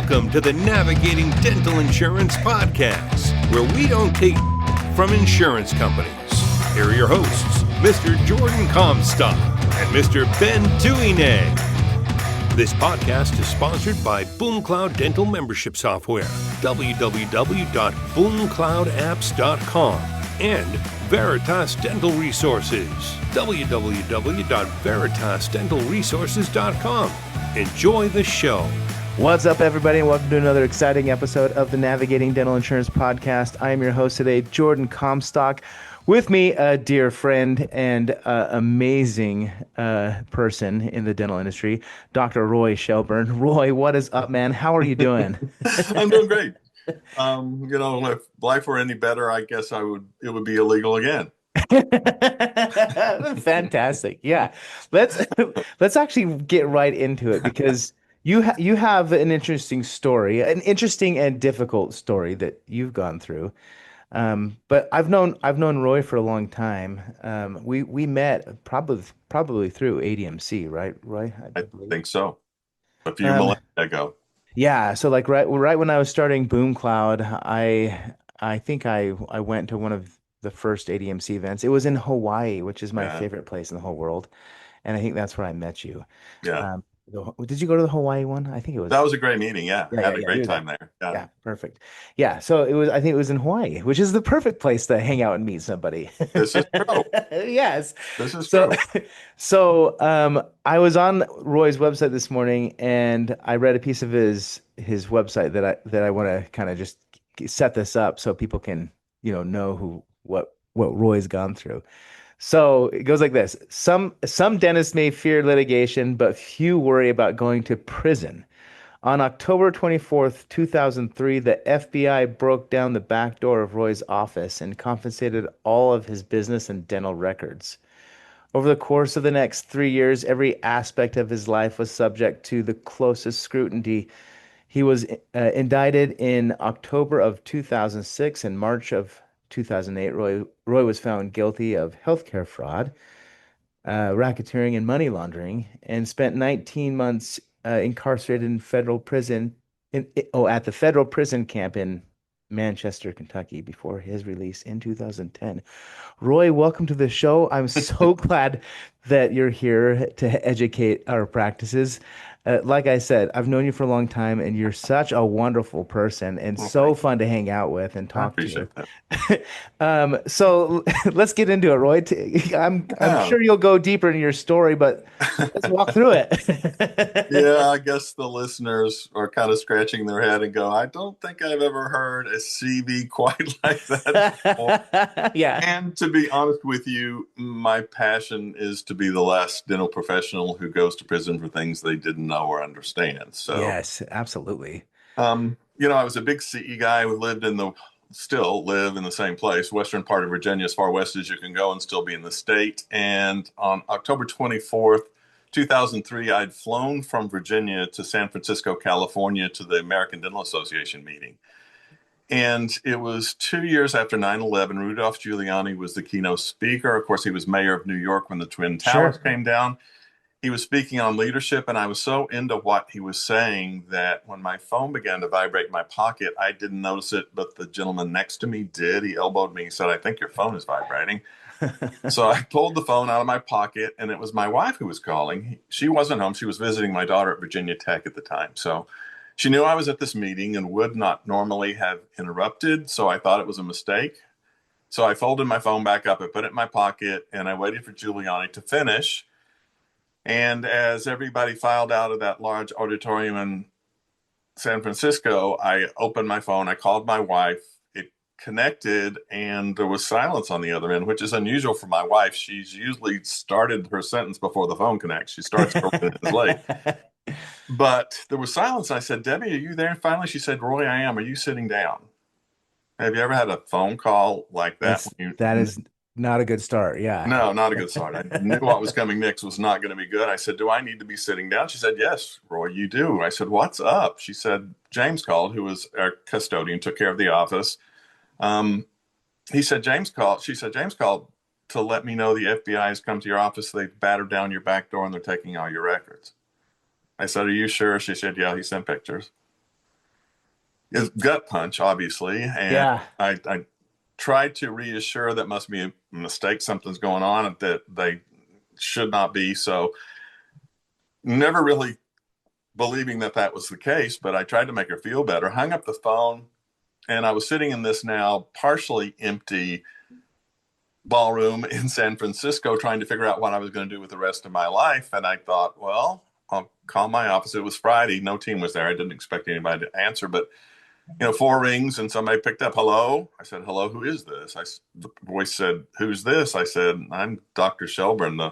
Welcome to the Navigating Dental Insurance Podcast, where we don't take from insurance companies. Here are your hosts, Mr. Jordan Comstock and Mr. Ben Tuine. This podcast is sponsored by BoomCloud Dental Membership Software, www.boomcloudapps.com, and Veritas Dental Resources, www.veritasdentalresources.com. Enjoy the show. What's up, everybody, and welcome to another exciting episode of the Navigating Dental Insurance Podcast. I am your host today, Jordan Comstock. With me, a dear friend and amazing person in the dental industry, Dr. Roy Shelburne. Roy, what is up, man? How are you doing? I'm doing great. If life were any better, I guess it would be illegal again. Fantastic. Yeah. Let's actually get right into it, because you have an interesting story, an interesting and difficult story that you've gone through. But I've known Roy for a long time. We met probably through ADMC, right, Roy? I think so. A few millennia ago. Yeah. So like right when I was starting BoomCloud, I think I went to one of the first ADMC events. It was in Hawaii, which is my favorite place in the whole world, and I think that's where I met you. Yeah. Did you go to the Hawaii one? I think it was. That was a great meeting. Yeah. I had a great time there. Yeah, perfect. Yeah, so I think it was in Hawaii, which is the perfect place to hang out and meet somebody. This is true. Yes. This is true. So I was on Roy's website this morning, and I read a piece of his website that I want to kind of just set this up so people can, know what Roy's gone through. So it goes like this. Some dentists may fear litigation, but few worry about going to prison. On October 24th, 2003, the FBI broke down the back door of Roy's office and confiscated all of his business and dental records. Over the course of the next 3 years, every aspect of his life was subject to the closest scrutiny. He was indicted in October of 2006. In March of 2008, Roy was found guilty of healthcare fraud, racketeering, and money laundering, and spent 19 months incarcerated in federal prison at the federal prison camp in Manchester, Kentucky, before his release in 2010. Roy, welcome to the show. I'm so glad that you're here to educate our practices. Like I said, I've known you for a long time, and you're such a wonderful person and so fun to hang out with and talk to. So let's get into it, Roy. I'm sure you'll go deeper into your story, but let's walk through it. Yeah, I guess the listeners are kind of scratching their head and go, I don't think I've ever heard a CV quite like that before. Yeah. And to be honest with you, my passion is to be the last dental professional who goes to prison for things they didn't know or understand. So yes, absolutely. I was a big CE guy who still live in the same place, western part of Virginia, as far west as you can go and still be in the state. And on October 24th, 2003, I'd flown from Virginia to San Francisco, California, to the American Dental Association meeting. And it was 2 years after 9/11. Rudolph Giuliani was the keynote speaker. Of course, he was mayor of New York when the Twin Towers came down. He was speaking on leadership, and I was so into what he was saying that when my phone began to vibrate in my pocket, I didn't notice it, but the gentleman next to me did. He elbowed me. He said, I think your phone is vibrating. So I pulled the phone out of my pocket, and it was my wife who was calling. She wasn't home. She was visiting my daughter at Virginia Tech at the time. So she knew I was at this meeting and would not normally have interrupted, so I thought it was a mistake. So I folded my phone back up, I put it in my pocket, and I waited for Giuliani to finish. And as everybody filed out of that large auditorium in San Francisco, I opened my phone, I called my wife, it connected, and there was silence on the other end, which is unusual for my wife. She's usually started her sentence before the phone connects. She starts 4 minutes late. But there was silence. I said, Debbie, are you there? And finally she said, Roy, I am. Are you sitting down? Have you ever had a phone call like that? That is not a good start. Yeah. No, not a good start. I knew what was coming next was not going to be good. I said, do I need to be sitting down? She said, yes, Roy, you do. I said, what's up? She said, James called, who was our custodian, took care of the office. He said, James called. She said, James called to let me know the FBI has come to your office. They've battered down your back door and they're taking all your records. I said, are you sure? She said, yeah, he sent pictures. It's gut punch, obviously. And Yeah. I tried to reassure that must be a mistake. Something's going on that they should not be. So never really believing that that was the case, but I tried to make her feel better, hung up the phone, and I was sitting in this now partially empty ballroom in San Francisco trying to figure out what I was going to do with the rest of my life. And I thought, well, I'll call my office. It was Friday. No team was there. I didn't expect anybody to answer, but four rings and somebody picked up. Hello. I said, hello, who is this? The voice said, who's this? I said, I'm Dr. Shelburne, the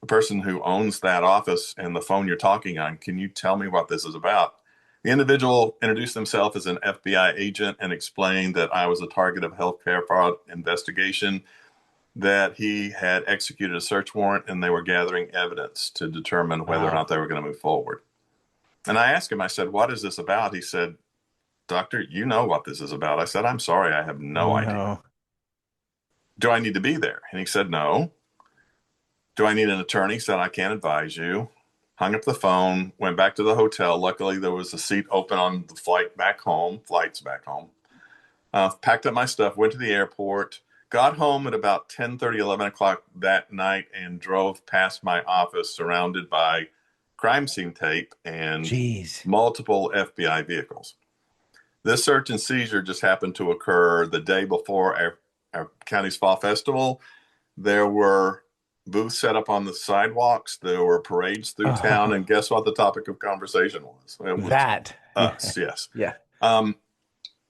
person who owns that office and the phone you're talking on. Can you tell me what this is about? The individual introduced himself as an FBI agent and explained that I was a target of healthcare fraud investigation, that he had executed a search warrant and they were gathering evidence to determine whether or not they were going to move forward. And I asked him, I said, what is this about? He said, Doctor, you know what this is about. I said, I'm sorry, I have no idea. Do I need to be there? And he said, no. Do I need an attorney? He said, I can't advise you. Hung up the phone, went back to the hotel. Luckily, there was a seat open on the flights back home. Packed up my stuff, went to the airport, got home at about 10:30, 11 o'clock that night, and drove past my office surrounded by crime scene tape and multiple FBI vehicles. This search and seizure just happened to occur the day before our county's fall festival. There were booths set up on the sidewalks. There were parades through town. And guess what the topic of conversation was? It was that. Us, yes. Yeah.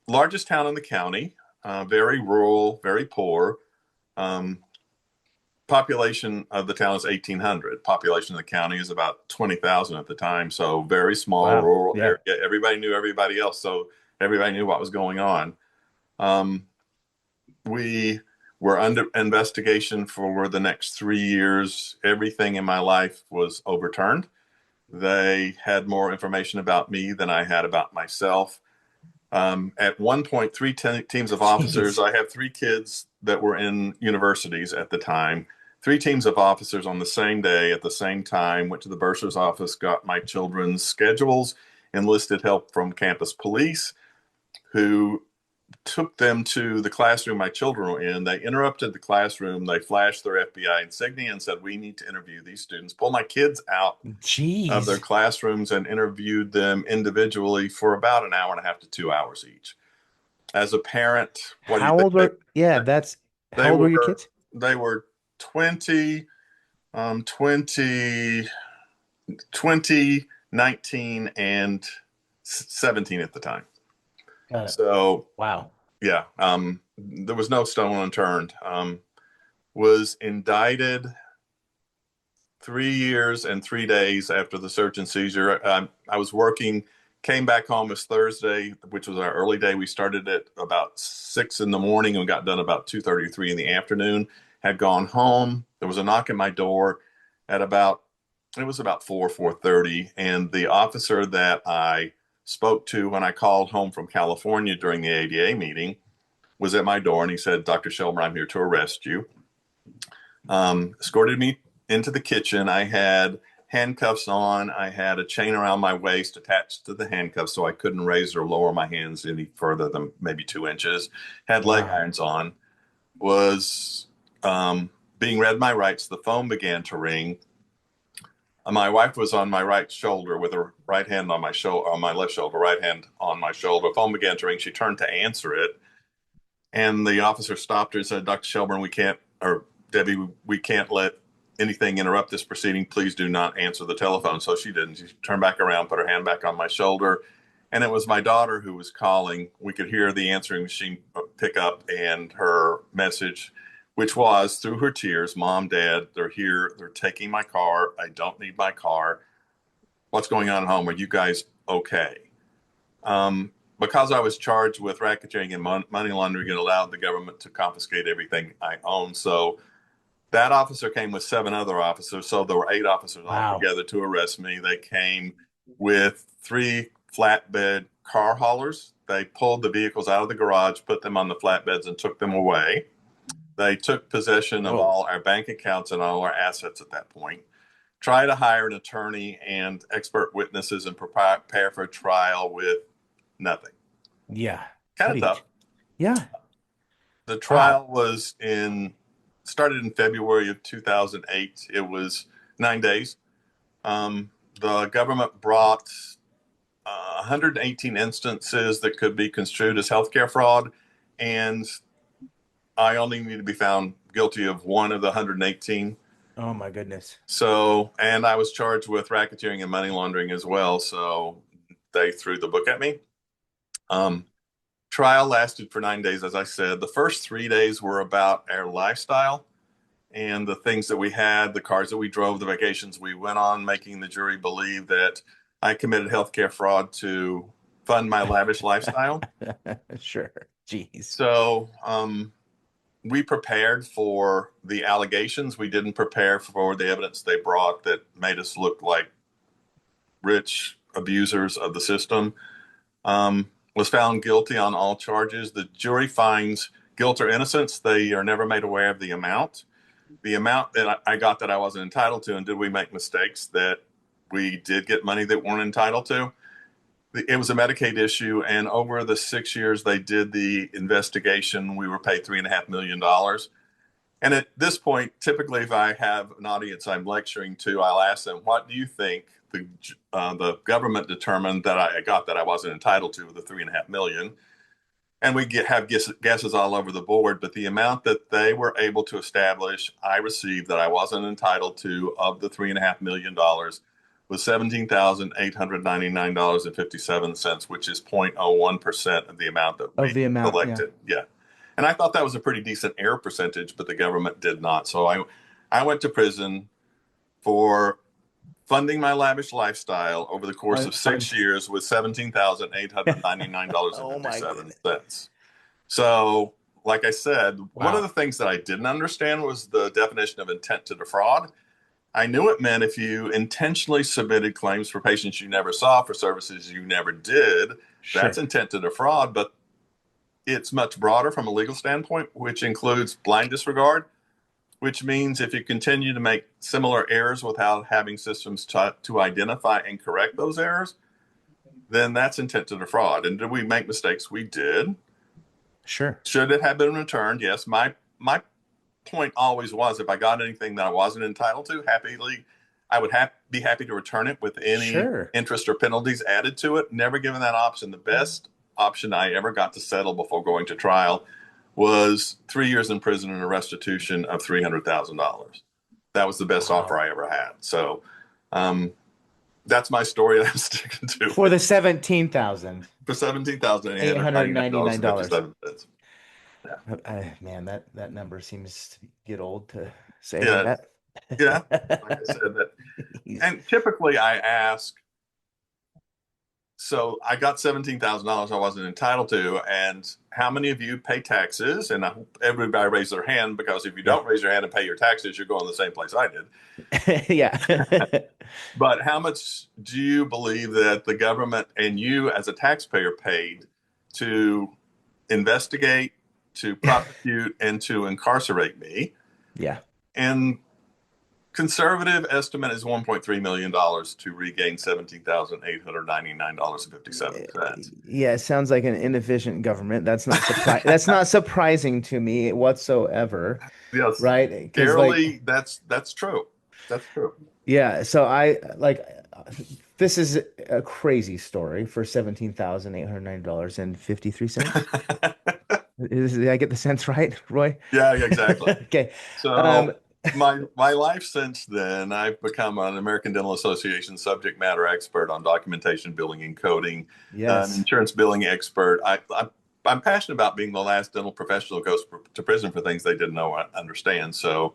Largest town in the county, very rural, very poor. Population of the town is 1,800. Population of the county is about 20,000 at the time. So very small, rural area. Everybody knew everybody else. So everybody knew what was going on. We were under investigation for the next 3 years. Everything in my life was overturned. They had more information about me than I had about myself. At one point, teams of officers. I have 3 kids that were in universities at the time. 3 teams of officers on the same day at the same time went to the bursar's office, got my children's schedules, enlisted help from campus police, who took them to the classroom my children were in. They interrupted the classroom. They flashed their FBI insignia and said, we need to interview these students. Pull my kids out of their classrooms and interviewed them individually for about an hour and a half to 2 hours each. As a parent, how old were your kids? They were 20, 19, and 17 at the time. So, wow. Yeah. There was no stone unturned. Was indicted 3 years and 3 days after the search and seizure. I was working, came back home. It was Thursday, which was our early day. We started at about 6 in the morning and got done about 2:30 or 3 in the afternoon. Had gone home. There was a knock at my door at about 4:30. And the officer that I spoke to when I called home from California during the ADA meeting was at my door, and he said, Dr. Shelburne, I'm here to arrest you. Escorted me into the kitchen. I had handcuffs on. I had a chain around my waist attached to the handcuffs so I couldn't raise or lower my hands any further than maybe 2 inches. Had leg irons on. Was being read my rights. The phone began to ring. My wife was on my right shoulder with her right hand on my left shoulder, right hand on my shoulder. The phone began to ring. She turned to answer it. And the officer stopped her and said, Dr. Shelburne, Debbie, we can't let anything interrupt this proceeding. Please do not answer the telephone. So she didn't. She turned back around, put her hand back on my shoulder. And it was my daughter who was calling. We could hear the answering machine pick up and her message, which was through her tears, Mom, Dad, they're here. They're taking my car. I don't need my car. What's going on at home? Are you guys okay? Because I was charged with racketeering and money laundering, it allowed the government to confiscate everything I own. So that officer came with 7 other officers. So there were 8 officers altogether to arrest me. They came with 3 flatbed car haulers. They pulled the vehicles out of the garage, put them on the flatbeds, and took them away. They took possession of all our bank accounts and all our assets at that point. Try to hire an attorney and expert witnesses and prepare for trial with nothing. Yeah. Kind of tough. Yeah. The Wow. trial started in February of 2008. It was 9 days. The government brought 118 instances that could be construed as healthcare fraud, and I only need to be found guilty of one of the 118. Oh my goodness. So, and I was charged with racketeering and money laundering as well. So they threw the book at me. Um, Trial lasted for 9 days, as I said. The first 3 days were about our lifestyle and the things that we had, the cars that we drove, the vacations we went on, making the jury believe that I committed healthcare fraud to fund my lavish lifestyle. Sure. Jeez. So we prepared for the allegations. We didn't prepare for the evidence they brought that made us look like rich abusers of the system. Was found guilty on all charges. The jury finds guilt or innocence. They are never made aware of the amount. The amount that I got that I wasn't entitled to, and did we make mistakes that we did get money that weren't entitled to? It was a Medicaid issue, and over the 6 years they did the investigation, we were paid $3.5 million. And at this point, typically, if I have an audience I'm lecturing to, I'll ask them, "What do you think the government determined that I got that I wasn't entitled to with the $3.5 million?" And we have guesses all over the board, but the amount that they were able to establish I received that I wasn't entitled to of the $3.5 million was $17,899.57, which is 0.01% of the amount that Of we the amount. Yeah. collected. Yeah. And I thought that was a pretty decent error percentage, but the government did not. So I went to prison for funding my lavish lifestyle over the course of 6 years with Oh my goodness. $17,899.57. So, like I said, one of Wow. the things that I didn't understand was the definition of intent to defraud. I knew it meant if you intentionally submitted claims for patients you never saw for services you never did, that's Sure. intent to defraud. But it's much broader from a legal standpoint, which includes blind disregard, which means if you continue to make similar errors without having systems to identify and correct those errors, then that's intent to defraud. And did we make mistakes? We did. Sure. Should it have been returned? Yes. My point always was if I got anything that I wasn't entitled to, I would be happy to return it with any Sure. interest or penalties added to it. Never given that option. The best option I ever got to settle before going to trial was 3 years in prison and a restitution of $300,000. That was the best offer I ever had. So that's my story that I'm sticking to. For the 17,000. For $17,899.57. Man, that number seems to get old to say Yeah. that. Yeah. Like I said, that. And typically I ask, so I got $17,000 I wasn't entitled to, and how many of you pay taxes? And I hope everybody raise their hand, because if you don't raise your hand and pay your taxes, you're going the same place I did. Yeah. But how much do you believe that the government and you as a taxpayer paid to investigate, to prosecute, and to incarcerate me? Yeah. And conservative estimate is $1.3 million to regain $17,899.57. Yeah, it sounds like an inefficient government. That's not that's not surprising to me whatsoever. Yes, right? Scarily, that's true. That's true. Yeah, so this is a crazy story for $17,809.53. Did I get the cents right, Roy? Yeah, exactly. Okay. So my life since then, I've become an American Dental Association subject matter expert on documentation, billing, and coding. Yes. An insurance billing expert. I'm passionate about being the last dental professional who goes to prison for things they didn't know or understand. So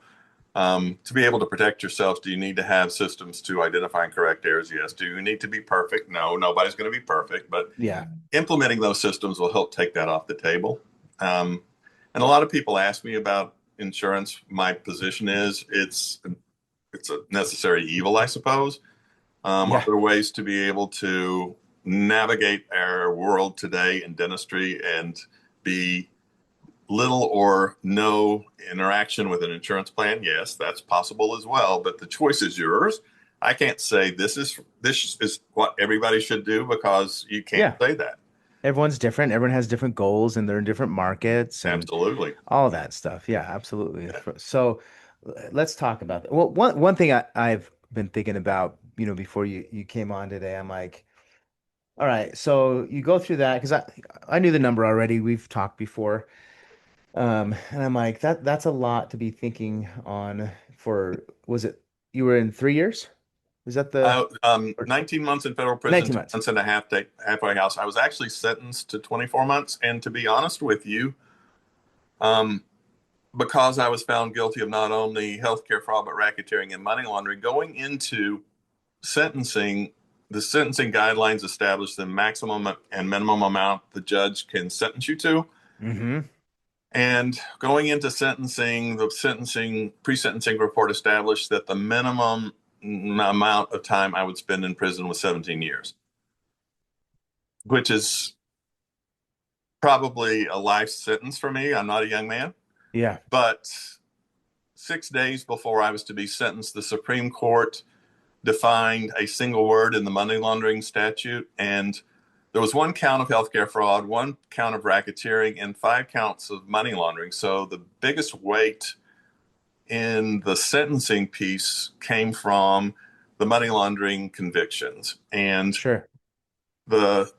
to be able to protect yourself, do you need to have systems to identify and correct errors? Yes. Do you need to be perfect? No, nobody's going to be perfect. But yeah, implementing those systems will help take that off the table. And a lot of people ask me about insurance. My position is it's a necessary evil, I suppose. Other ways to be able to navigate our world today in dentistry and be little or no interaction with an insurance plan, yes, that's possible as well, but the choice is yours. I can't say this is what everybody should do, because you can't say that. Everyone's different. Everyone has different goals and they're in different markets and Absolutely. all that stuff. Yeah, absolutely. Yeah. So let's talk about that. Well, one thing I've been thinking about, before you came on today, I'm like, all right, so you go through that because I knew the number already. We've talked before. And I'm like, that's a lot to be thinking on for, was it, you were in 3 years? Was that or 19 months in federal prison, 19 2 months? months and a half halfway house. I was actually sentenced to 24 months. And to be honest with you, um, because I was found guilty of not only healthcare fraud, but racketeering and money laundering, going into sentencing, the sentencing guidelines establish the maximum and minimum amount the judge can sentence you to. Mm-hmm. And going into sentencing, the pre-sentencing report established that the minimum amount of time I would spend in prison was 17 years, which is probably a life sentence for me. I'm not a young man, Yeah. but 6 days before I was to be sentenced, the Supreme Court defined a single word in the money laundering statute, and there was one count of healthcare fraud, one count of racketeering, and 5 counts of money laundering. So the biggest weight in the sentencing piece came from the money laundering convictions. And Sure. the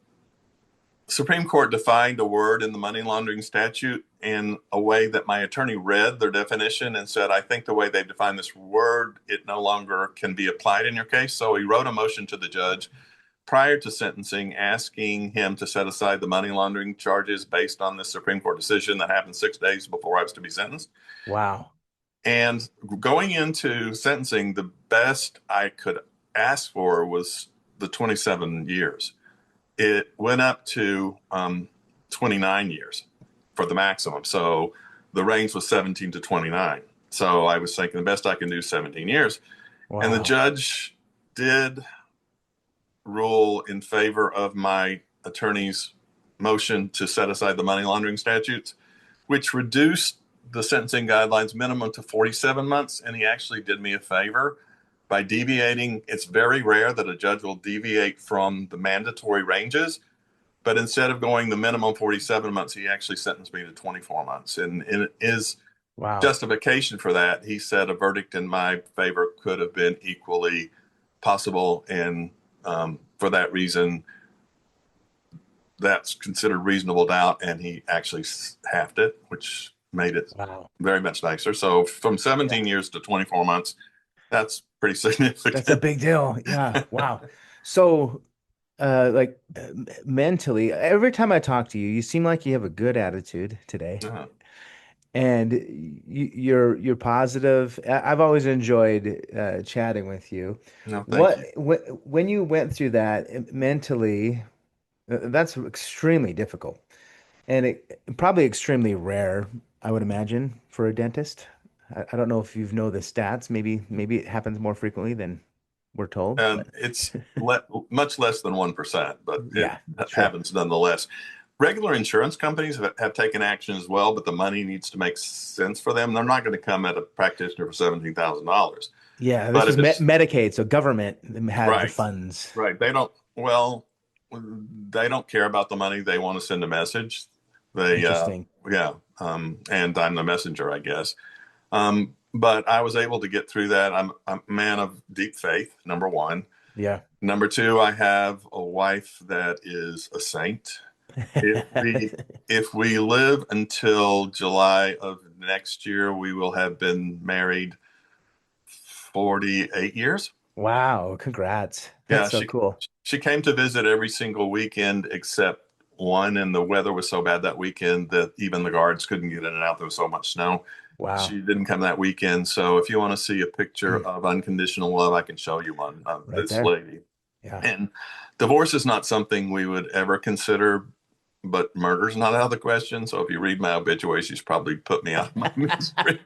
Supreme Court defined a word in the money laundering statute in a way that my attorney read their definition and said, I think the way they've defined this word, it no longer can be applied in your case. So he wrote a motion to the judge prior to sentencing, asking him to set aside the money laundering charges based on this Supreme Court decision that happened 6 days before I was to be sentenced. Wow. And going into sentencing, the best I could ask for was the 27 years. It went up to 29 years for the maximum. So the range was 17 to 29. So I was thinking the best I can do is 17 years. And the Wow. judge did rule in favor of my attorney's motion to set aside the money laundering statutes, which reduced the sentencing guidelines minimum to 47 months. And he actually did me a favor by deviating. It's very rare that a judge will deviate from the mandatory ranges, but instead of going the minimum 47 months, he actually sentenced me to 24 months. And in his Wow. justification for that, he said a verdict in my favor could have been equally possible. And for that reason, that's considered reasonable doubt. And he actually halved it, which made it Wow. very much nicer. So from Yeah. 17 years to 24 months, that's pretty That's a significant. big deal. Yeah. Wow. So, like mentally, every time I talk to you, you seem like you have a good attitude today, Uh, and you're positive. I've always enjoyed chatting with you. no, thank you. When you went through that mentally, that's extremely difficult, and probably extremely rare, I would imagine, for a dentist. I don't know if you know the stats. Maybe it happens more frequently than we're told, And but it's much less than 1%, but it yeah, sure. happens nonetheless. Regular insurance companies have taken action as well, but the money needs to make sense for them. They're not going to come at a practitioner for $17,000. Yeah, this But was if it's Medicaid, so government had the right, funds. right, they don't care about the money. They want to send a message. They, Interesting. yeah, and I'm the messenger, I guess. But I was able to get through that. I'm a man of deep faith, number one. Yeah. Number two, I have a wife that is a saint. If we if we live until July of next year, we will have been married 48 years. Wow, congrats. That's Yeah, so cool. she came to visit every single weekend except one, and the weather was so bad that weekend that even the guards couldn't get in and out. There was so much snow. Wow. She didn't come that weekend. So if you want to see a picture Mm, of unconditional love, I can show you one of right this there. lady. Yeah. And divorce is not something we would ever consider, but murder's not out of the question. So if you read my obituary, she's probably put me out of my misery.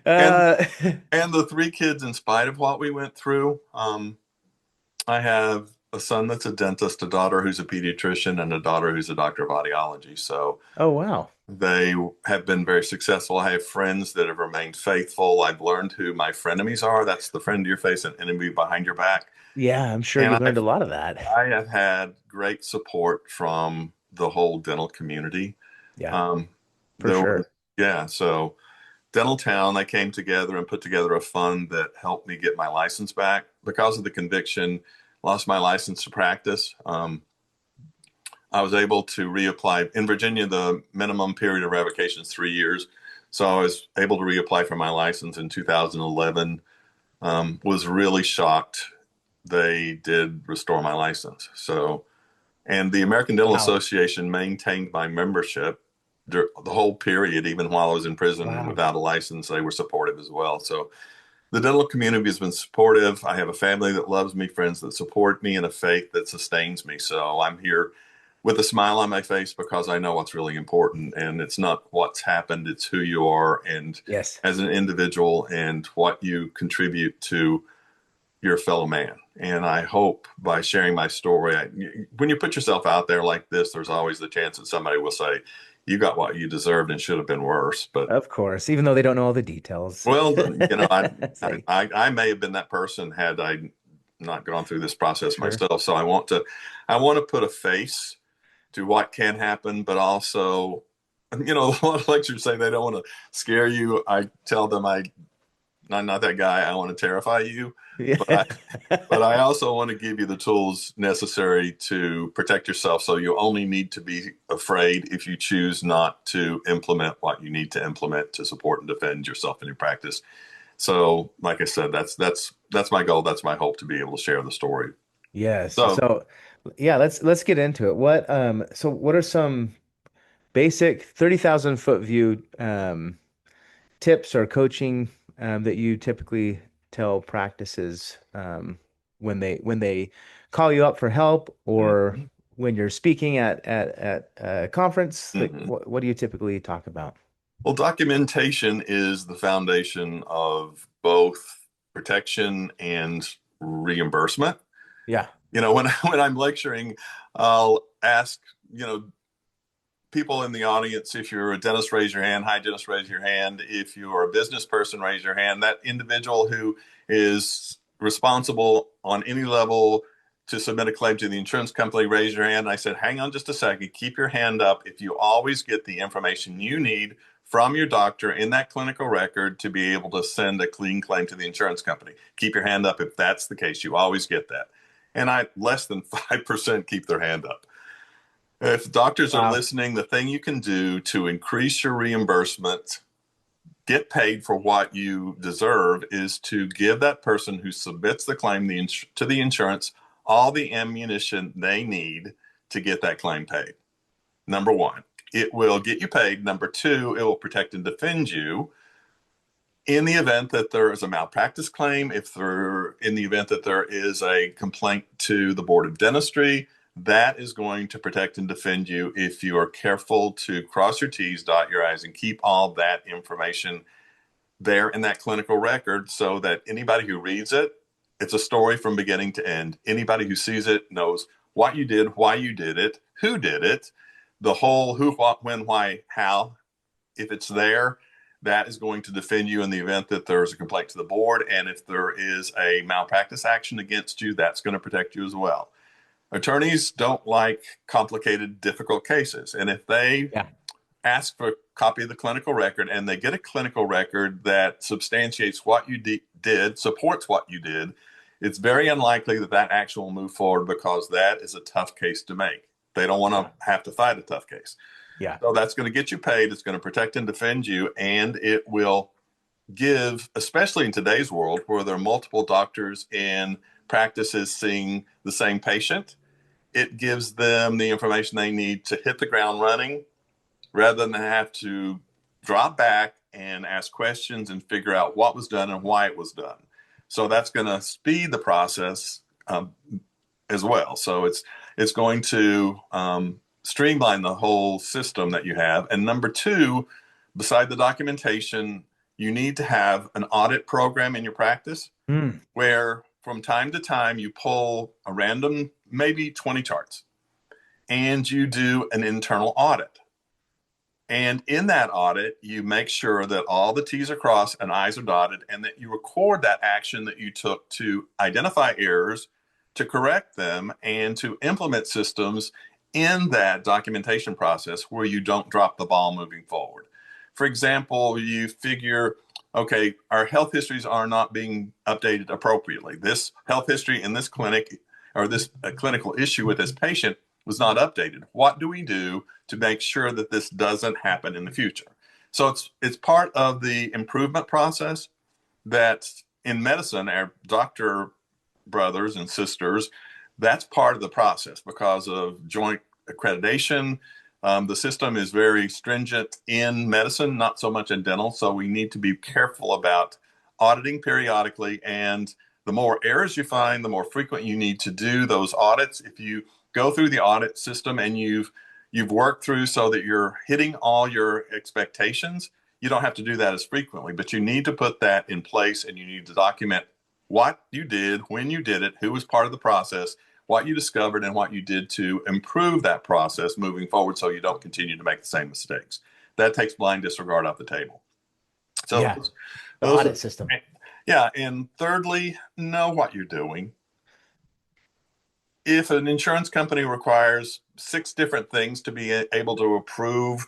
And Uh, and the 3 kids, in spite of what we went through, I have a son that's a dentist, a daughter who's a pediatrician, and a daughter who's a doctor of audiology. So Oh, wow. they have been very successful. I have friends that have remained faithful. I've learned who my frenemies are. That's the friend to your face and enemy behind your back. Yeah, I'm sure And you've learned a lot of that. I have had great support from the whole dental community. Yeah, Um, for there was, sure. yeah, so Dental Town, they came together and put together a fund that helped me get my license back. Because of the conviction, lost my license to practice. I was able to reapply. In Virginia, the minimum period of revocation is 3 years. So I was able to reapply for my license in 2011. Was really shocked they did restore my license. So, and the American Dental Wow. Association maintained my membership the whole period, even while I was in prison Wow. without a license. They were supportive as well. So the dental community has been supportive. I have a family that loves me, friends that support me, and a faith that sustains me. So I'm here with a smile on my face because I know what's really important. And it's not what's happened, it's who you are and Yes. as an individual and what you contribute to your fellow man. And I hope by sharing my story, when you put yourself out there like this, there's always the chance that somebody will say, you got what you deserved and should have been worse. But Of course, even though they don't know all the details. well, It's like, I may have been that person had I not gone through this process sure. myself. So I want to put a face to what can happen, but also, a lot of lecturers say they don't want to scare you. I tell them I'm not that guy. I want to terrify you, but Yeah. I also want to give you the tools necessary to protect yourself. So you only need to be afraid if you choose not to implement what you need to implement to support and defend yourself in your practice. So, like I said, that's my goal. That's my hope to be able to share the story. Yes. So, So yeah, let's get into it. What are some basic 30,000 foot view tips or coaching that you typically tell practices when they call you up for help or mhm, when you're speaking at a conference? Like, mhm. what do you typically talk about? Well, documentation is the foundation of both protection and reimbursement. Yeah. When when I'm lecturing, I'll ask, people in the audience, if you're a dentist, raise your hand. Hygienist, raise your hand. If you are a business person, raise your hand. That individual who is responsible on any level to submit a claim to the insurance company, raise your hand. I said, hang on just a second. Keep your hand up. If you always get the information you need from your doctor in that clinical record to be able to send a clean claim to the insurance company, keep your hand up if that's the case. You always get that. And less than 5% keep their hand up. If doctors are Wow. listening, the thing you can do to increase your reimbursement, get paid for what you deserve, is to give that person who submits the claim to the insurance all the ammunition they need to get that claim paid. Number one, it will get you paid. Number two, it will protect and defend you in the event that there is a malpractice claim, in the event that there is a complaint to the Board of Dentistry. That is going to protect and defend you if you are careful to cross your T's, dot your I's, and keep all that information there in that clinical record so that anybody who reads it, it's a story from beginning to end. Anybody who sees it knows what you did, why you did it, who did it, the whole who, what, when, why, how. If it's there, that is going to defend you in the event that there's a complaint to the board. And if there is a malpractice action against you, that's going to protect you as well. Attorneys don't like complicated, difficult cases. And if they Yeah. ask for a copy of the clinical record and they get a clinical record that substantiates what you did, supports what you did, it's very unlikely that that action will move forward because that is a tough case to make. They don't want to have to fight a tough case. Yeah. So that's going to get you paid. It's going to protect and defend you. And it will give, especially in today's world where there are multiple doctors in practices seeing the same patient, it gives them the information they need to hit the ground running rather than have to drop back and ask questions and figure out what was done and why it was done. So that's going to speed the process as well. So it's going to streamline the whole system that you have. And number two, beside the documentation, you need to have an audit program in your practice Mm. where from time to time you pull a random maybe 20 charts, and you do an internal audit. And in that audit, you make sure that all the T's are crossed and I's are dotted, and that you record that action that you took to identify errors, to correct them, and to implement systems in that documentation process where you don't drop the ball moving forward. For example, you figure, okay, our health histories are not being updated appropriately. This health history in this clinic, or this clinical issue with this patient, was not updated. What do we do to make sure that this doesn't happen in the future? So it's part of the improvement process that in medicine, our doctor brothers and sisters, that's part of the process because of joint accreditation. The system is very stringent in medicine, not so much in dental. So we need to be careful about auditing periodically. And the more errors you find, the more frequent you need to do those audits. If you go through the audit system and you've worked through so that you're hitting all your expectations, you don't have to do that as frequently, but you need to put that in place, and you need to document what you did, when you did it, who was part of the process, what you discovered, and what you did to improve that process moving forward so you don't continue to make the same mistakes. That takes blind disregard off the table. So Yeah, the audit system. Yeah. And thirdly, know what you're doing. If an insurance company requires 6 different things to be able to approve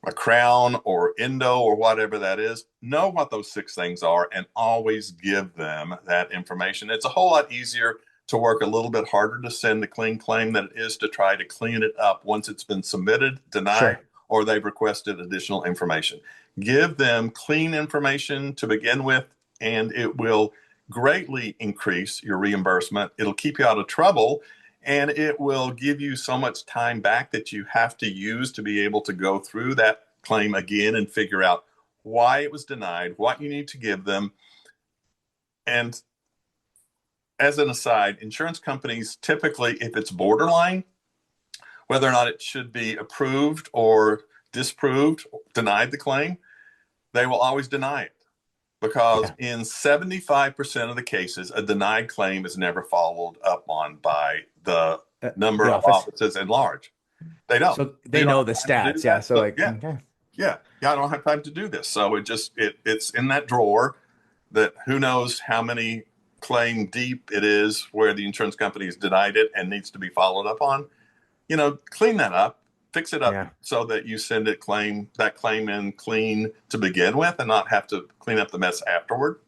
a crown or endo or whatever that is, know what those 6 things are and always give them that information. It's a whole lot easier to work a little bit harder to send a clean claim than it is to try to clean it up once it's been submitted, denied, Sure. or they've requested additional information. Give them clean information to begin with, and it will greatly increase your reimbursement. It'll keep you out of trouble, and it will give you so much time back that you have to use to be able to go through that claim again and figure out why it was denied, what you need to give them. And as an aside, insurance companies typically, if it's borderline, whether or not it should be approved or disproved, denied the claim, they will always deny it. Because in 75% of the cases, a denied claim is never followed up on by the number of offices at large. They don't. So they know the stats. Yeah. So like, yeah. okay. Yeah, I don't have time to do this. So it's in that drawer that who knows how many claim deep it is where the insurance company has denied it and needs to be followed up on. Clean that up, fix it up so that you send that claim in clean to begin with and not have to clean up the mess afterward.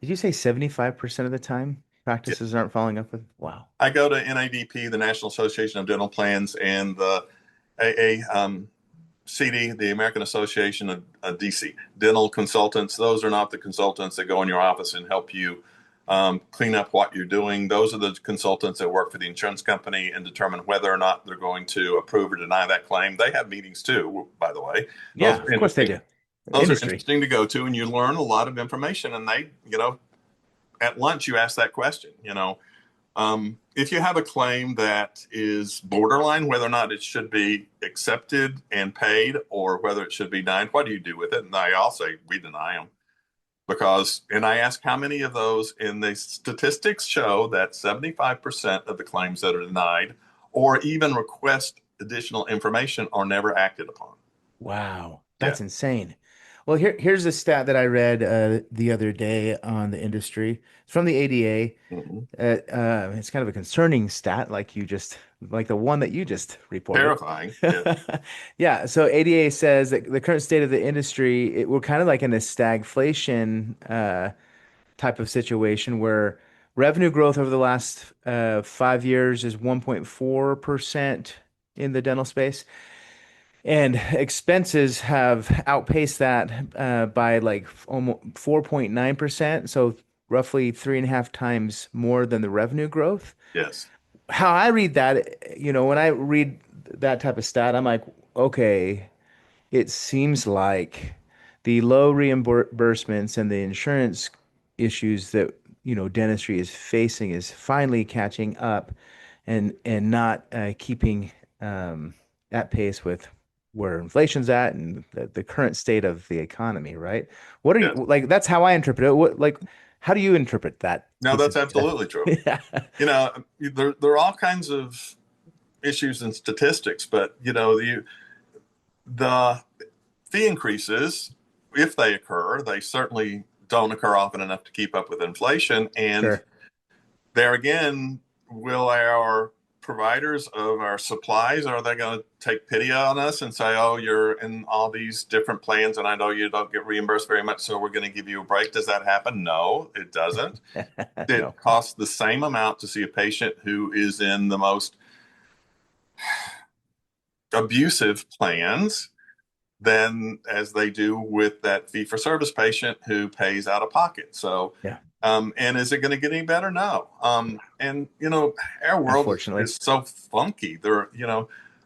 Did you say 75% of the time practices aren't following up with? Wow. I go to NADP, the National Association of Dental Plans, and the CD, the American Association of DC Dental Consultants. Those are not the consultants that go in your office and help you clean up what you're doing. Those are the consultants that work for the insurance company and determine whether or not they're going to approve or deny that claim. They have meetings too, by the way. Yeah, of course they do. Those are interesting to go to, and you learn a lot of information. And they, at lunch, you ask that question, if you have a claim that is borderline, whether or not it should be accepted and paid or whether it should be denied, what do you do with it? And I'll say we deny them. And I ask how many of those, and the statistics show that 75% of the claims that are denied or even request additional information are never acted upon. Wow, that's insane. Well, here's a stat that I read the other day on the industry. It's from the ADA. Mm-hmm. It's kind of a concerning stat, like the one that you just reported. Terrifying. Yeah. So ADA says that the current state of the industry, we're kind of like in a stagflation type of situation where revenue growth over the last 5 years is 1.4% in the dental space. And expenses have outpaced that by like almost 4.9%. So roughly 3.5 times more than the revenue growth. Yes. How I read that, when I read that type of stat, I'm like, okay, it seems like the low reimbursements and the insurance issues that, dentistry is facing is finally catching up and not keeping at pace with where inflation's at and the current state of the economy, right? What are you Yes. like? That's how I interpret it. What like, how do you interpret that No, piece that's of data? absolutely true. Yeah, There are all kinds of issues and statistics, but the fee increases, if they occur, they certainly don't occur often enough to keep up with inflation. And sure. there again, will our providers of our supplies, are they going to take pity on us and say, oh, you're in all these different plans and I know you don't get reimbursed very much, so we're going to give you a break? Does that happen? No, it doesn't. No. It costs the same amount to see a patient who is in the most abusive plans than as they do with that fee for service patient who pays out of pocket. So, Yeah. and is it going to get any better? No. And our world Unfortunately. is so funky.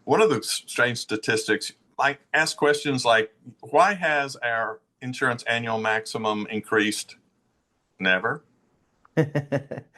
One of the strange statistics, like ask questions like, why has our insurance annual maximum increased? Never.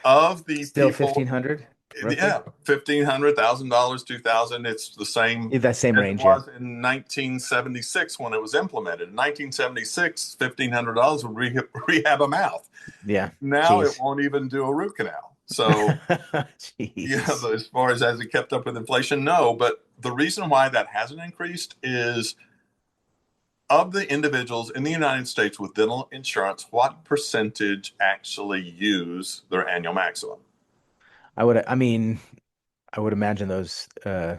Of the Still people, 1,500 roughly. yeah, $1,500, 2,000. It's the same That same as it range, yeah. was in 1976 when it was implemented. In 1976, $1,500 would rehab a mouth. Yeah. Now it Jeez. won't even do a root canal. So, Jeez. as far as has it kept up with inflation? No. But the reason why that hasn't increased is, of the individuals in the United States with dental insurance, what percentage actually use their annual maximum? I mean, I would imagine those I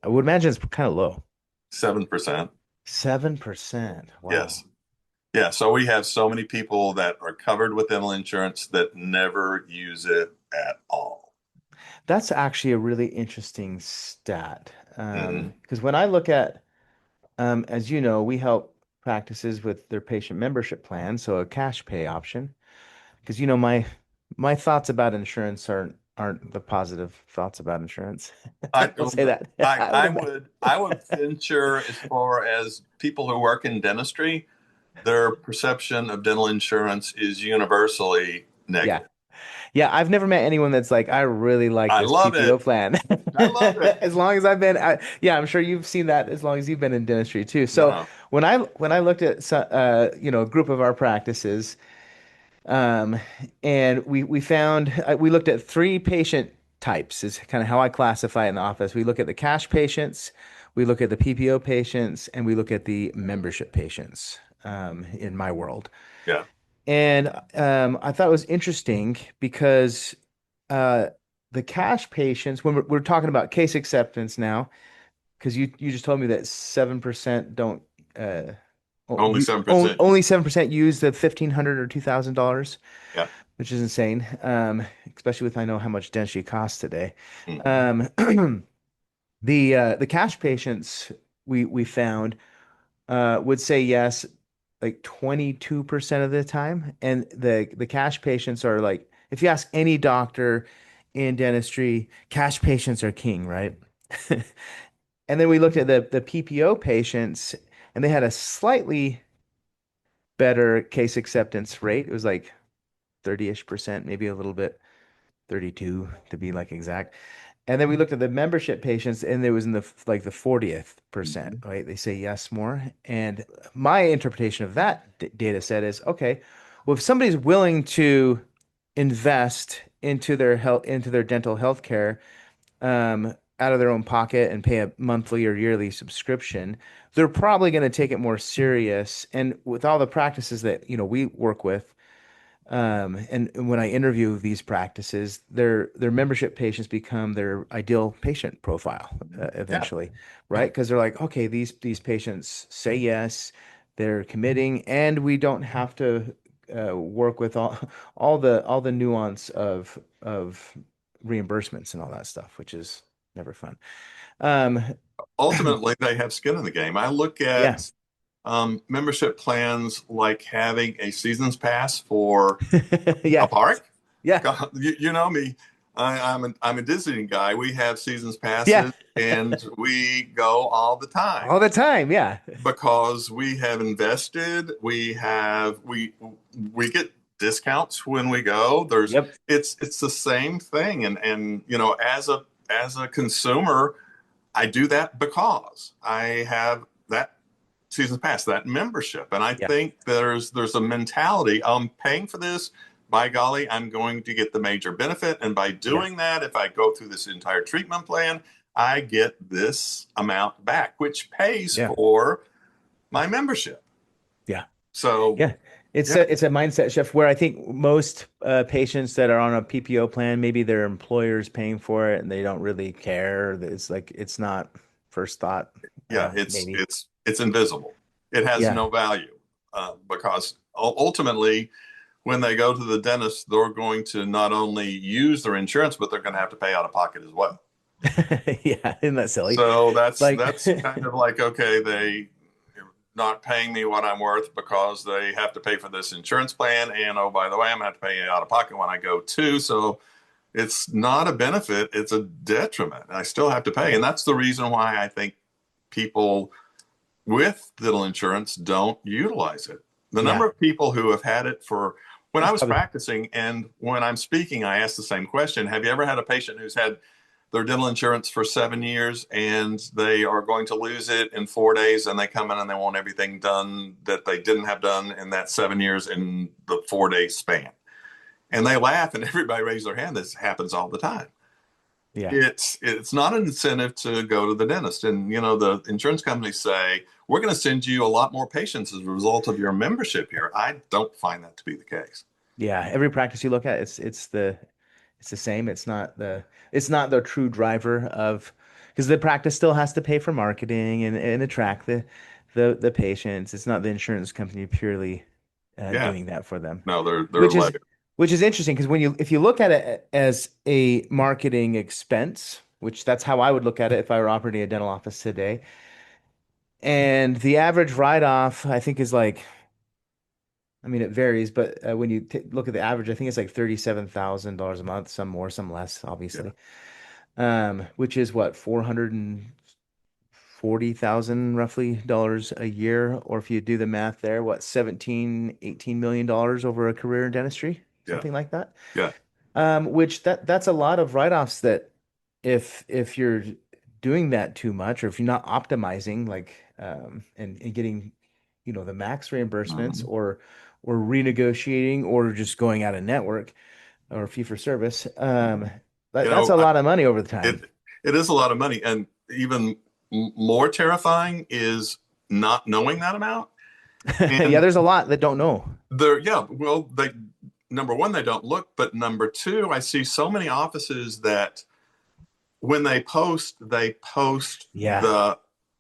would imagine it's kind of low. 7%. 7%. Yes. Wow. Yeah, so we have so many people that are covered with dental insurance that never use it at all. That's actually a really interesting stat. Hmm. Because when I look at, as you know, we help practices with their patient membership plan, so a cash pay option. Because my thoughts about insurance aren't the positive thoughts about insurance. I, I'll say that. I, I would I imagine. would I would venture as far as people who work in dentistry, their perception of dental insurance is universally Yeah. negative. Yeah, I've never met anyone that's like, I really like I this love PPO it. plan. I love it. As long as I've been, yeah, I'm sure you've seen that as long as you've been in dentistry too. So No. when I looked at a group of our practices, um, and we found we looked at three patient types is kind of how I classify it in the office. We look at the cash patients, we look at the PPO patients, and we look at the membership patients in my world. Yeah. And I thought it was interesting because uh, the cash patients, when we're talking about case acceptance now, because you just told me that 7% don't uh, Only 7%. only 7% use the $1,500 or $2,000, Yeah. which is insane. Especially with I know how much dentistry costs today. Mhm. Um, the cash patients we found would say yes like 22% of the time. And the cash patients are like, if you ask any doctor in dentistry, cash patients are king, right? And then we looked at the PPO patients and they had a slightly better case acceptance rate. It was like 30-ish percent, maybe a little bit, 32 to be like exact. And then we looked at the membership patients, and it was in the 40th percent, right? They say yes more. And my interpretation of that data set is okay, well, if somebody's willing to invest into their health, into their dental health care, out of their own pocket and pay a monthly or yearly subscription, they're probably going to take it more serious. And with all the practices that, we work with, and when I interview these practices, their membership patients become their ideal patient profile Yeah. eventually, Yeah. right? Because they're like, okay, these patients say yes, they're committing, and we don't have to work with all the nuance of reimbursements and all that stuff, which is never fun. Um, Ultimately, they have skin in the game. I look yeah, at membership plans like having a season's pass for a yeah, park. yeah, You know me. I'm a Disney guy. We have seasons yeah, passes and we go all the time all the time, yeah, because we have invested. We get discounts when we go. yep, It's the same thing. And as a consumer, I do that because I have that season's pass, that membership. And I Yeah. think there's a mentality, I'm paying for this. By golly, I'm going to get the major benefit. And by Yeah. doing that, if I go through this entire treatment plan, I get this amount back, which pays Yeah. for my membership. Yeah. So, Yeah. It's yeah, a mindset shift where I think most patients that are on a PPO plan, maybe their employer's paying for it and they don't really care. It's like it's not first thought, yeah, maybe. it's invisible. It has Yeah. no value because ultimately, when they go to the dentist, they're going to not only use their insurance, but they're going to have to pay out of pocket as well. Yeah, isn't that silly? So Like, that's kind of like, okay, they not paying me what I'm worth because they have to pay for this insurance plan, and oh, by the way, I'm gonna have to pay out of pocket when I go too. So it's not a benefit, it's a detriment. I still have to pay. yeah, And that's the reason why I think people with dental insurance don't utilize it. The yeah, number of people who have had it for when I that's was probably practicing and when I'm speaking, I ask the same question. Have you ever had a patient who's had their dental insurance for 7 years and they are going to lose it in 4 days, and they come in and they want everything done that they didn't have done in that 7 years in the 4 day span? And they laugh and everybody raises their hand. This happens all the time. yeah. It's not an incentive to go to the dentist. And the insurance companies say, we're going to send you a lot more patients as a result of your membership here. I don't find that to be the case. Yeah, every practice you look at, it's the same. It's not the true driver of because the practice still has to pay for marketing and attract the patients. It's not the insurance company purely Yeah, doing that for them, no, they're which is like, which is interesting because if you look at it as a marketing expense, which that's how I would look at it if I were operating a dental office today, and the average write-off I think is like I mean, it varies, but when you look at the average, I think it's like $37,000 a month, some more, some less, yeah, obviously. Which is what, 440,000 roughly dollars a year, or if you do the math there, what, 17, $18 million over a career in dentistry, yeah, something like that. yeah. Which that's a lot of write-offs that if you're doing that too much, or if you're not optimizing like and getting the max reimbursements Mhm. or renegotiating or just going out of network or fee for service, You that's know, a I, lot of money over the time. it is a lot of money. And even more terrifying is not knowing that amount. Yeah, And there's a lot that don't know. yeah, well, number one, they don't look, but number two, I see so many offices that when they post Yeah, the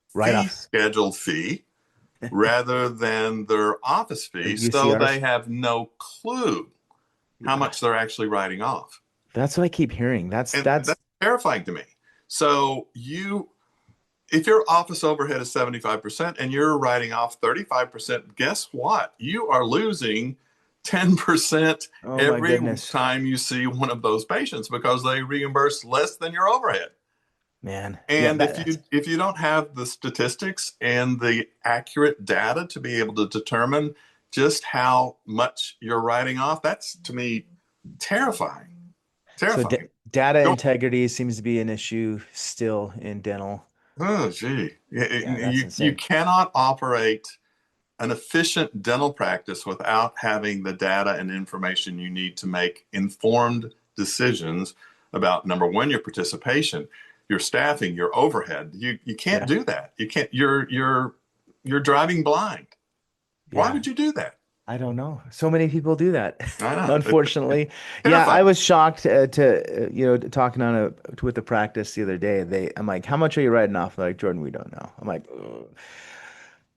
fee write-offs schedule fee rather than their office or fee. So they UCRs. have no clue how Yeah, much they're actually writing off. that's what I keep hearing. That's And that's that's terrifying to me. So if your office overhead is 75% and you're writing off 35%, guess what? You are losing 10% oh my every goodness, time you see one of those patients because they reimburse less than your overhead. man. Yeah, And that's if you don't have the statistics and the accurate data to be able to determine just how much you're writing off, that's to me terrifying. so Terrifying. data Go, integrity seems to be an issue still in dental. oh, gee. Yeah, that's You insane. cannot operate an efficient dental practice without having the data and information you need to make informed decisions about number one, your participation, your staffing, your overhead. You can't Yeah, do that. You can't. You're driving blind. Why yeah. would you do that? I don't know. So many people do that, I know. It's unfortunately. Yeah, I terrifying. was shocked talking with the practice the other day. I'm like, how much are you writing off? They're like, Jordan, we don't know. I'm like, "Ugh.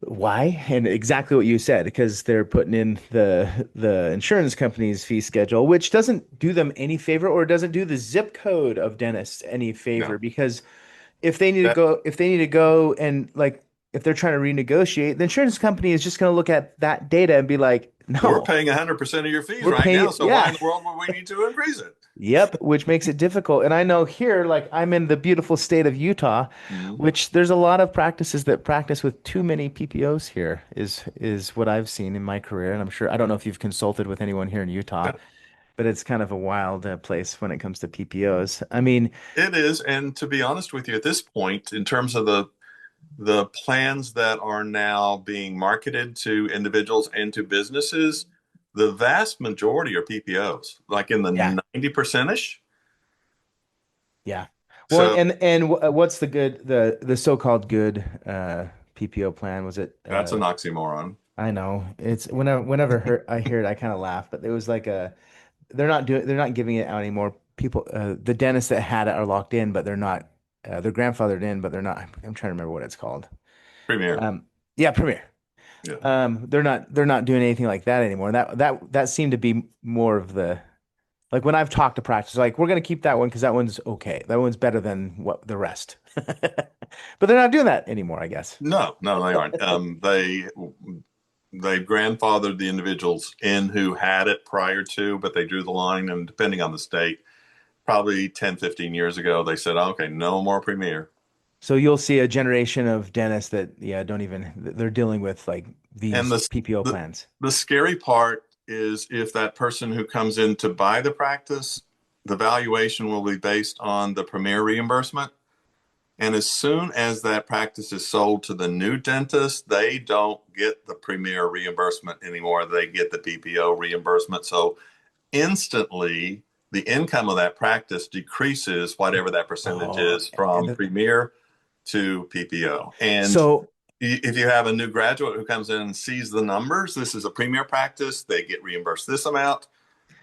Why? And exactly what you said, because they're putting in the insurance company's fee schedule, which doesn't do them any favor or doesn't do the zip code of dentists any No, favor because that if they need to go and like if they're trying to renegotiate, the insurance company is just going to look at that data and be like, we're no, paying 100% of your fees we're right now. paying, So why yeah, in the world would we need to increase it? yep, which makes it difficult. And I know here, like I'm in the beautiful state of Utah, Mhm. which there's a lot of practices that practice with too many PPOs here is what I've seen in my career. And I'm sure I don't know if you've consulted with anyone here in Utah. but it's kind of a wild place when it comes to PPOs. I mean, It is, and to be honest with you, at this point, in terms of the plans that are now being marketed to individuals and to businesses, the vast majority are PPOs, like in the yeah, 90%ish. yeah. Well, So what's the so-called good PPO plan? Was it that's an oxymoron. I know it's I hear it, I kind of laugh, but it was like they're not giving it out anymore. People, the dentists that had it are locked in, but they're not, they're grandfathered in, but they're not. I'm trying to remember what it's called. Premier. Yeah, Premier. Yeah. They're not doing anything like that anymore. That seemed to be more of the, like when I've talked to practice, like we're gonna keep that one because that one's okay. That one's better than what the rest. But they're not doing that anymore, I guess. No, no, they aren't. They grandfathered the individuals in who had it prior to, but they drew the line, and depending on the state, probably 10, 15 years ago, they said, okay, no more Premier. So you'll see a generation of dentists that, yeah, don't even, they're dealing with like And these PPO plans. the scary part is if that person who comes in to buy the practice, the valuation will be based on the Premier reimbursement. And as soon as that practice is sold to the new dentist, they don't get the Premier reimbursement anymore. They get the PPO reimbursement. So instantly, the income of that practice decreases whatever that percentage is from Premier to PPO. And so if you have a new graduate who comes in and sees the numbers, this is a Premier practice, they get reimbursed this amount,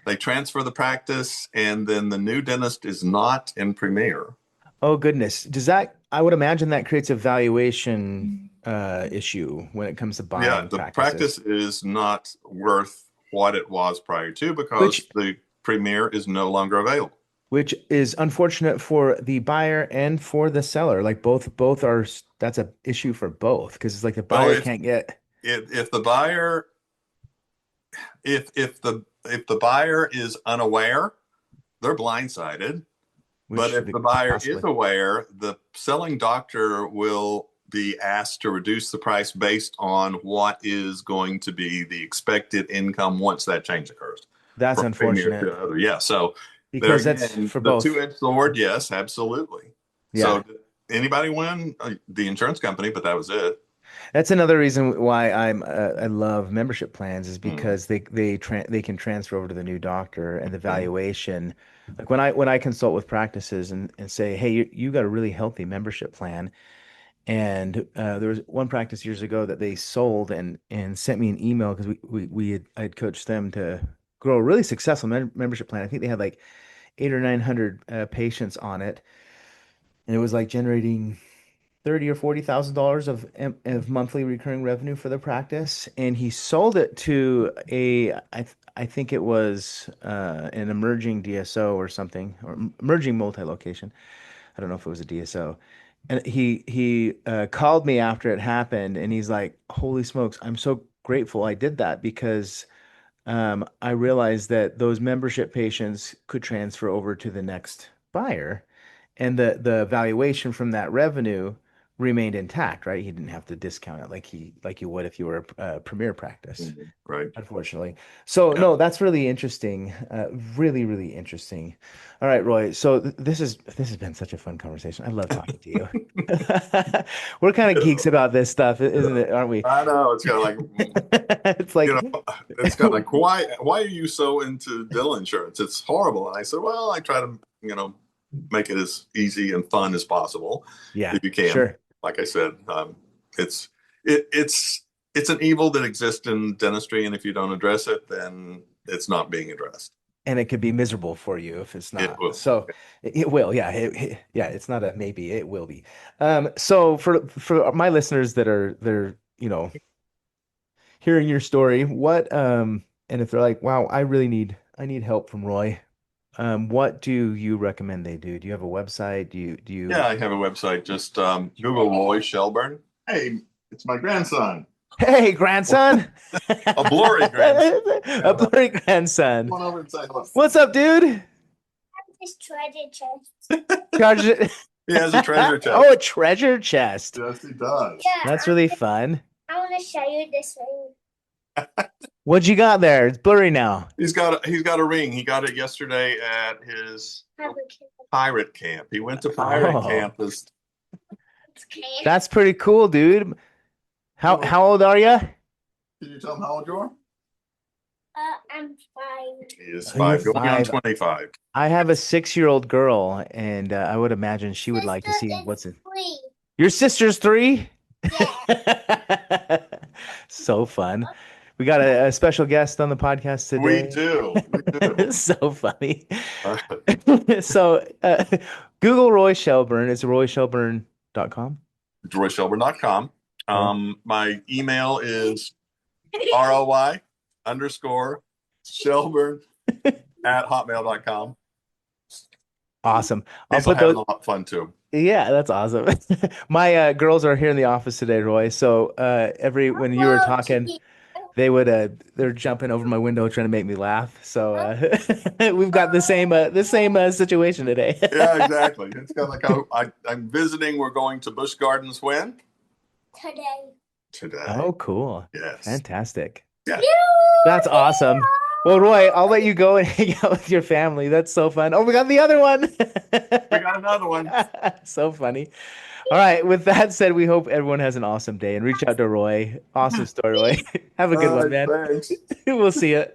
they transfer the practice, and then the new dentist is not in Premier. oh goodness. I would imagine that creates a valuation issue when it comes to buying Yeah, the practice is not worth what it was prior to because the Premier is no longer available. Which is unfortunate for the buyer and for the seller. Like both are, that's an issue for both because it's like the buyer can't get. If the buyer, if the buyer is unaware, they're blindsided. But if the buyer is aware, the selling doctor will be asked to reduce the price based on what is going to be the expected income once that change occurs. That's unfortunate. Yeah. So because that's for both. The two-edged sword. Yes, absolutely. Yeah. So did anybody win? The insurance company, but that was it. That's another reason why I love membership plans is because they can transfer over to the new doctor and the valuation. Like when I consult with practices and say, hey, you got a really healthy membership plan. And there was one practice years ago that they sold and sent me an email because I had coached them to grow a really successful membership plan. I think they had like 800 or 900 patients on it, and it was like generating $30,000 or $40,000 of monthly recurring revenue for the practice. And he sold it to I think it was an emerging DSO or something, or emerging multi-location. I don't know if it was a DSO. And he called me after it happened, and he's like, "Holy smokes! I'm so grateful I did that because I realized that those membership patients could transfer over to the next buyer, and the valuation from that revenue remained intact, right? He didn't have to discount it like you would if you were a Premier practice, right? Unfortunately. So no, that's really interesting. Really, really interesting. All right, Roy. So this has been such a fun conversation. I love talking to you. We're kind of geeks about this stuff, isn't it? Aren't we? I know. It's kind of like it's like it's kind of like why are you so into dental insurance? It's horrible. And I said, well, I try to make it as easy and fun as possible. Yeah, if you can. Sure. Like I said, it's an evil that exists in dentistry, and if you don't address it, then it's not being addressed. And it could be miserable for you if it's not. It will. So it will. Yeah. It's not a maybe. It will be. So for my listeners that are hearing your story, and if they're like, wow, I need help from Roy. What do you recommend they do? Do you have a website? Do you? Yeah, I have a website. Just Google Roy Shelburne. Hey, it's my grandson. Hey, grandson. A blurry grandson. A blurry grandson. Come on over and say hello. What's up, dude? His treasure chest. He has a treasure chest. Oh, a treasure chest. Yes, he does. Yeah, That's really fun. I want to show you this ring. What you got there? It's blurry now. He's got a ring. He got it yesterday at his pirate camp. He went to pirate camp. That's pretty cool, dude. How old are you? Can you tell him how old you are? I'm 5. He is Oh, you're 5, going on 5. 25. I have a 6-year-old girl, and I would imagine she would like to see what's in. 3. Your sister's 3? Yeah. So fun. We got a special guest on the podcast today. We do. It's so funny. All right. So Google Roy Shelburne. It's royshelburne.com. royshelburne.com. My email is ROY_Shelburne@hotmail.com. Awesome. I'll People put having those. a lot of fun too. Yeah, that's awesome. My girls are here in the office today, Roy. So when you were talking, they're jumping over my window trying to make me laugh. So we've got the same situation today. Yeah, exactly. It's kind of like I'm visiting. We're going to Busch Gardens when? Today. Oh, cool. Yes. Fantastic. Yeah. That's awesome. Well, Roy, I'll let you go and hang out with your family. That's so fun. Oh, we got the other one. We got another one. So funny. All right. With that said, we hope everyone has an awesome day and reach out to Roy. Awesome story, Roy. Have a good one, man. Thanks. We'll see you.